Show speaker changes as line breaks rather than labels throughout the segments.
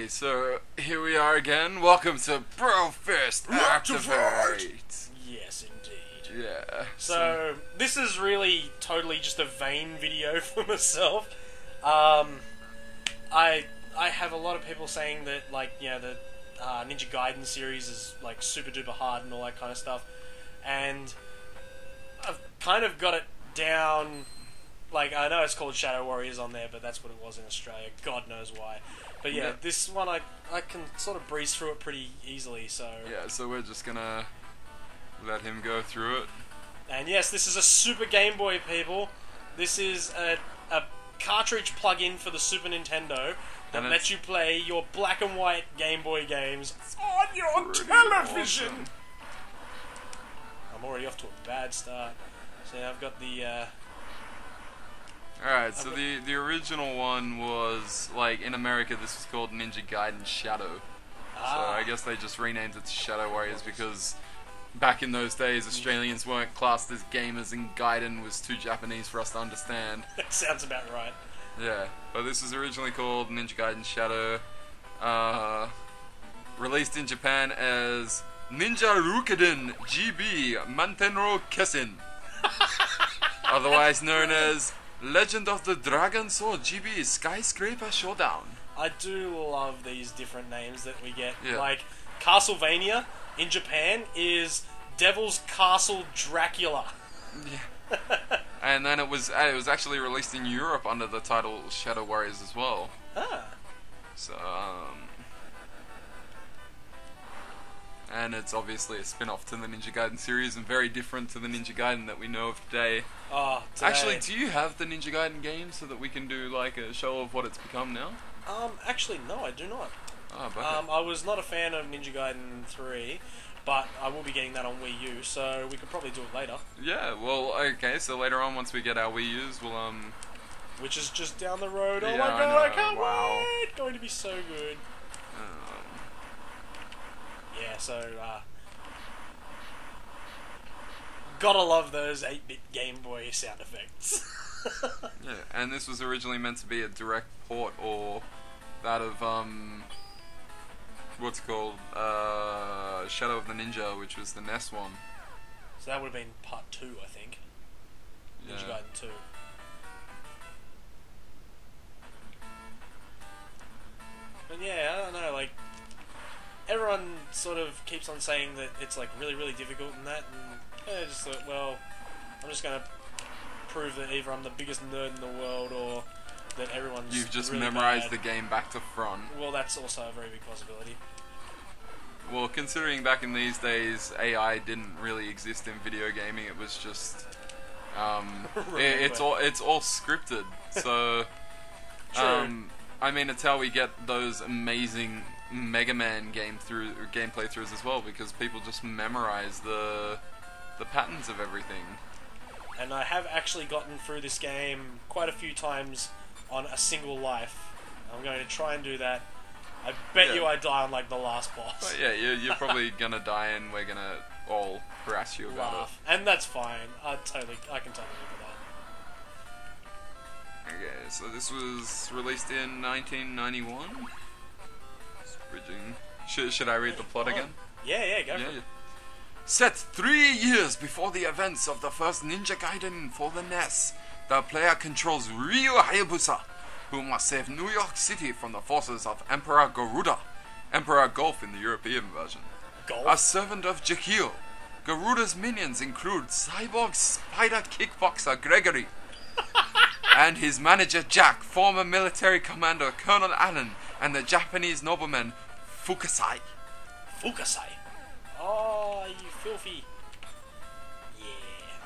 Okay, so here we are again. Welcome to Brofist Activate.
Yes, indeed.
Yeah.
So this is really totally just a vain video for myself. I have a lot of people saying that, like, you know, the Ninja Gaiden series is like super duper hard and all that kind of stuff, and I've kind of got it down. Like, I know it's called Shadow Warriors on there, but that's what it was in Australia. God knows why. But yeah, this one I can sort of breeze through it pretty easily, so...
Yeah, so we're just gonna let him go through it.
And yes, this is a Super Game Boy, people. This is a cartridge plug-in for the Super Nintendo that lets you play your black and white Game Boy games on your television!
Awesome.
I'm already off to a bad start. So yeah, I've got the...
Alright, so the original one was, like, in America this was called Ninja Gaiden Shadow. So I guess they just renamed it to Shadow Warriors because back in those days Australians weren't classed as gamers and Gaiden was too Japanese for us to understand.
That sounds about right.
Yeah, but this was originally called Ninja Gaiden Shadow. Released in Japan as Ninja Gaiden GB Mantenro Kessen. Otherwise known as Legend of the Dragon Sword GB Skyscraper Showdown.
I do love these different names that we get.
Yeah.
Like, Castlevania in Japan is Devil's Castle Dracula.
Yeah. And then it was actually released in Europe under the title Shadow Warriors as well.
Ah.
So, and it's obviously a spin-off to the Ninja Gaiden series and very different to the Ninja Gaiden that we know of today.
Oh, today.
Actually, do you have the Ninja Gaiden game so that we can do like a show of what it's become now?
Actually, no, I do not.
Oh, but
I was not a fan of Ninja Gaiden 3, but I will be getting that on Wii U, so we could probably do it later.
Yeah, well, okay, so later on, once we get our Wii U's, we'll,
Which is just down the road.
Yeah,
Oh my god, I can't
wow.
wait! Going to be so good. Yeah, so, gotta love those 8-bit Game Boy sound effects.
Yeah, and this was originally meant to be a direct port or that of, what's it called, Shadow of the Ninja, which was the NES one.
So that would have been part 2, I think.
Yeah.
Ninja Gaiden 2. But yeah, I don't know, like, everyone sort of keeps on saying that it's like really, really difficult and that, and I just thought, well, I'm just gonna prove that either I'm the biggest nerd in the world or that everyone's
You've just
really
memorized
bad.
the game back to front.
Well, that's also a very big possibility.
Well, considering back in these days AI didn't really exist in video gaming, it was just it's all scripted. So I mean, it's how we get those amazing Mega Man game playthroughs as well, because people just memorize the patterns of everything.
And I have actually gotten through this game quite a few times on a single life. I'm going to try and do that. I bet you I die on like the last boss.
But yeah, you're probably gonna die, and we're gonna all harass you about it.
And that's fine. I can totally live with that.
Okay, so this was released in 1991. Bridging. Should I read the plot again?
Yeah, go for it.
Set 3 years before the events of the first Ninja Gaiden for the NES, the player controls Ryu Hayabusa, who must save New York City from the forces of Emperor Garuda, Emperor Golf in the European version.
Golf?
A servant of Jekyll. Garuda's minions include cyborg spider kickboxer Gregory, and his manager Jack, former military commander Colonel Allen, and the Japanese nobleman Fukasai.
Fukasai? Oh, you filthy. Yeah.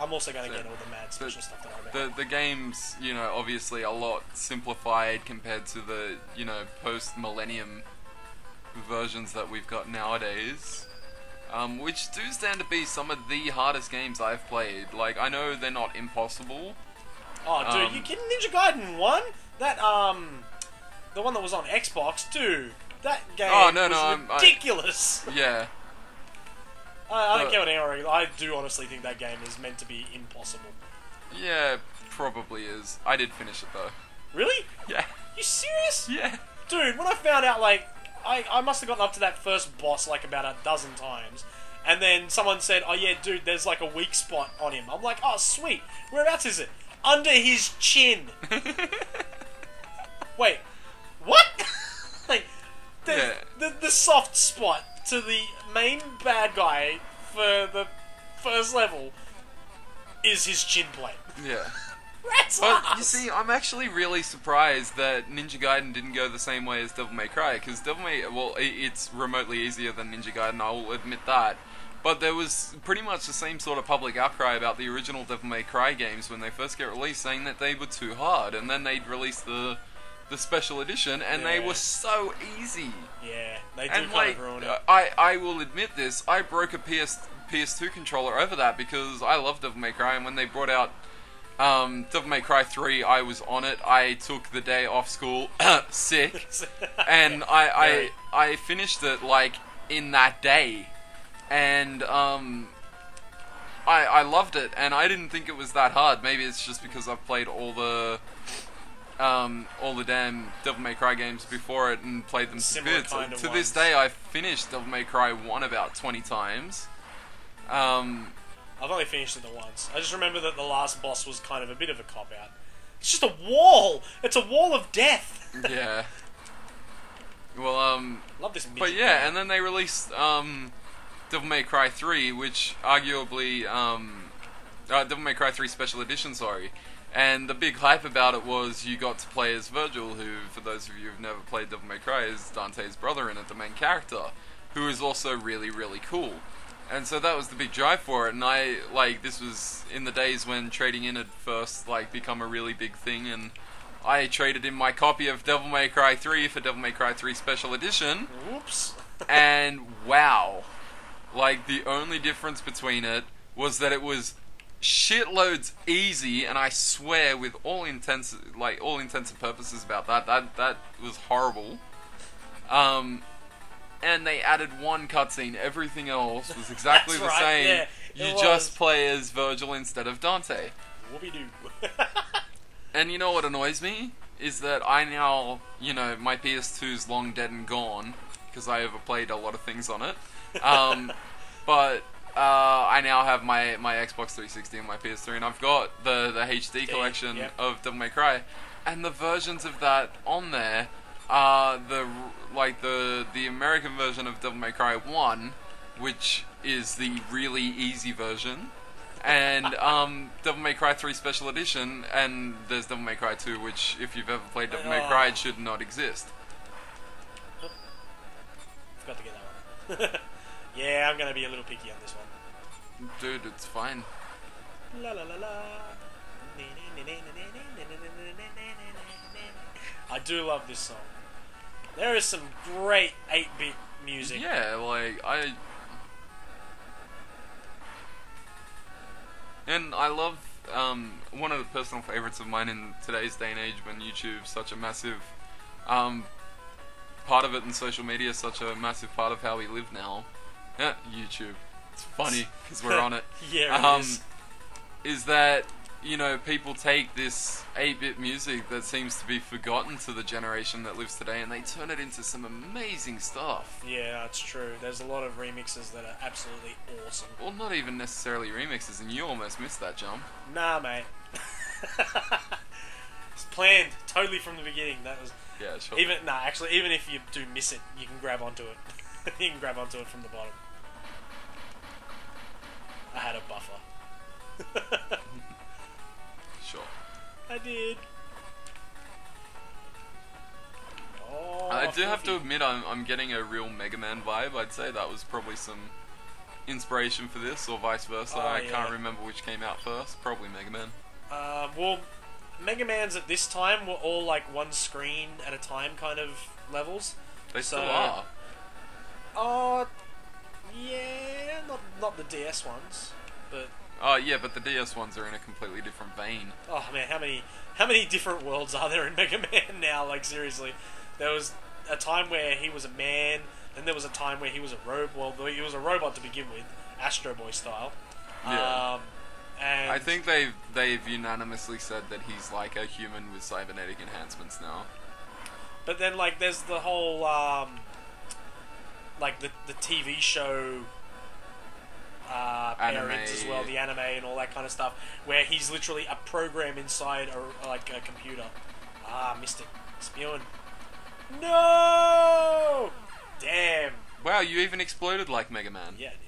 I'm also going to get all the mad special stuff that I got.
The game's, you know, obviously a lot simplified compared to the, you know, post-millennium versions that we've got nowadays. Which do stand to be some of the hardest games I've played. Like, I know they're not impossible.
Oh, dude, you kidding? Ninja Gaiden 1? That, the one that was on Xbox, dude. That game was ridiculous.
Yeah.
I don't care what anyone. I do honestly think that game is meant to be impossible.
Yeah, probably is. I did finish it though.
Really?
Yeah.
You serious?
Yeah.
Dude, when I found out, like, I must have gotten up to that first boss like about a dozen times. And then someone said, oh yeah, dude, there's like a weak spot on him. I'm like, oh sweet, whereabouts is it? Under his chin. Wait, what? Like, the soft spot to the main bad guy for the first level is his chin plate.
Yeah.
That's
But
ass.
you see, I'm actually really surprised that Ninja Gaiden didn't go the same way as Devil May Cry, because it's remotely easier than Ninja Gaiden, I will admit that. But there was pretty much the same sort of public outcry about the original Devil May Cry games when they first get released, saying that they were too hard, and then they'd release the special edition, and they were so easy.
Yeah, they do
And
kind of ruin it.
I will admit this, I broke a PS2 controller over that because I love Devil May Cry, and when they brought out Devil May Cry 3, I was on it. I took the day off school, sick, and I finished it like in that day, and I loved it, and I didn't think it was that hard. Maybe it's just because I've played all the damn Devil May Cry games before it and played them to bits. To this day, I've finished Devil May Cry 1 about 20 times.
I've only finished it the once. I just remember that the last boss was kind of a bit of a cop-out. It's just a wall! It's a wall of death!
Yeah. Well,
Love this music.
but yeah, and then they released, Devil May Cry 3, which arguably, Devil May Cry 3 Special Edition, sorry. And the big hype about it was you got to play as Virgil, who, for those of you who've never played Devil May Cry, is Dante's brother in it, the main character, who is also really, really cool. And so that was the big drive for it, and this was in the days when trading in had first, become a really big thing, and I traded in my copy of Devil May Cry 3 for Devil May Cry 3 Special Edition.
Whoops.
And wow. The only difference between it was that it was shitloads easy, and I swear with all intents and purposes about that was horrible. And they added one cutscene. Everything else was exactly the same.
Yeah,
you just play as Virgil instead of Dante.
Whoopie-doo.
And you know what annoys me? Is that I now, my PS2's long dead and gone, because I overplayed a lot of things on it. But I now have my Xbox 360 and my PS3, and I've got the HD collection of Devil May Cry, and the versions of that on there are the American version of Devil May Cry 1, which is the really easy version, and Devil May Cry 3 Special Edition, and there's Devil May Cry 2, which, if you've ever played Devil May Cry, it should not exist.
Forgot to get that one. Yeah, I'm gonna be a little picky on this one.
Dude, it's fine.
La la la la. I do love this song. There is some great 8-bit music.
Yeah, and I love, one of the personal favorites of mine in today's day and age, when YouTube's such a massive, part of it, and social media is such a massive part of how we live now. Yeah, YouTube. It's funny, because we're on it.
Yeah, it
is that, people take this 8-bit music that seems to be forgotten to the generation that lives today, and they turn it into some amazing stuff.
Yeah, that's true. There's a lot of remixes that are absolutely awesome.
Well, not even necessarily remixes, and you almost missed that jump.
Nah, mate. It's planned totally from the beginning. That was
sure.
Even if you do miss it, you can grab onto it. You can grab onto it from the bottom. I had a buffer.
Sure.
I did. Oh,
I do have to admit, I'm getting a real Mega Man vibe. I'd say that was probably some inspiration for this, or vice versa. I can't remember which came out first. Probably Mega Man.
Well, Mega Mans at this time were all one screen at a time kind of levels.
They still are.
Oh, yeah, not the DS ones, but.
Oh yeah, but the DS ones are in a completely different vein.
Oh man, how many different worlds are there in Mega Man now? Seriously, there was a time where he was a man, then there was a time where he was a robot. Well, he was a robot to begin with, Astro Boy style.
Yeah.
And
I think they've unanimously said that he's like a human with cybernetic enhancements now.
But then there's the whole like the TV show
Anime.
parents as well, the anime and all that kind of stuff, where he's literally a program inside a computer. Missed it. Spewing. No! Damn.
Wow, you even exploded like Mega Man.
Yeah, I did.